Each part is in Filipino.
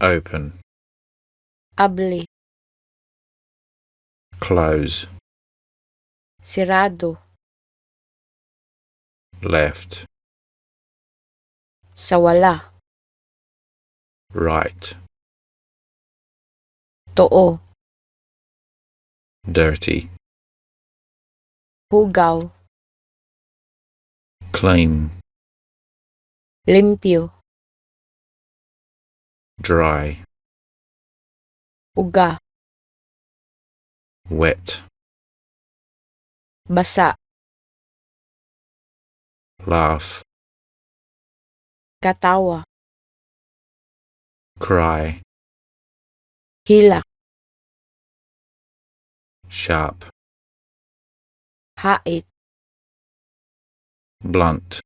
Open. Abli. Close. Sirado. Left. Sawala. Right. Too. Dirty. Hugaw. Clean. Limpyo. Dry. Uga. Wet. Basa. Laugh. Katawa. Cry. Hila. Sharp. Hait. Blunt.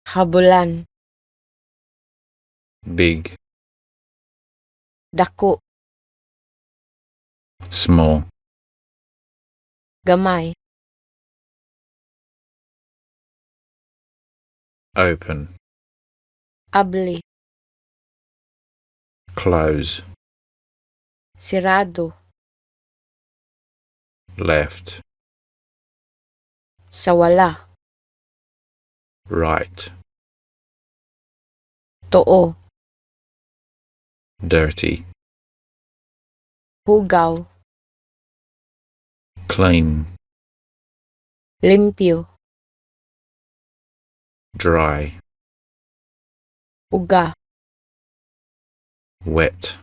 Habulan. Big. Dako. Small. Gamay. Open. Abli. Close. Sirado. Left. Sawala. Right. Too. Dirty. Hugaw. Clean. Limpyo. Dry. Uga. Wet.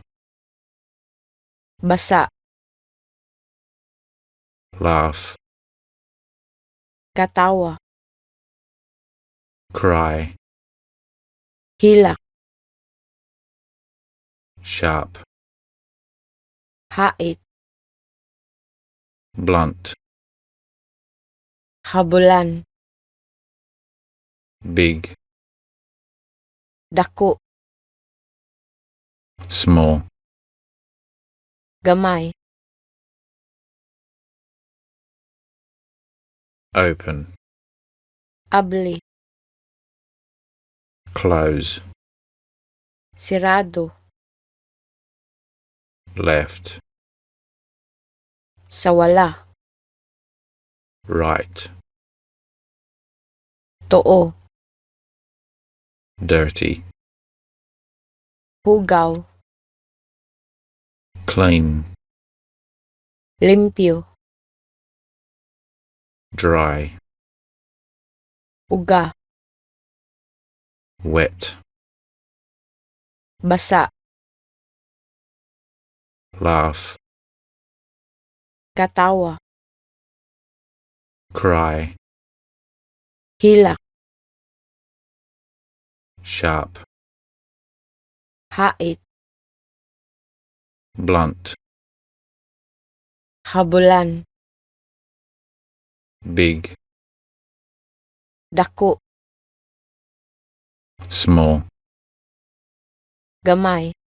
Basa. Laugh. Katawa. Cry. Hila. Sharp. Hait. Blunt. Habulan. Big. Dako. Small. Gamay. Open. Abli. Close. Sirado. Left. Sawala. Right. Too. Dirty. Hugaw. Clean. Limpyo. Dry. Uga. Wet. Basa. Laugh. Katawa. Cry. Hila. Sharp. Hait. Blunt. Habulan. Big. Dako. Small. Gamay.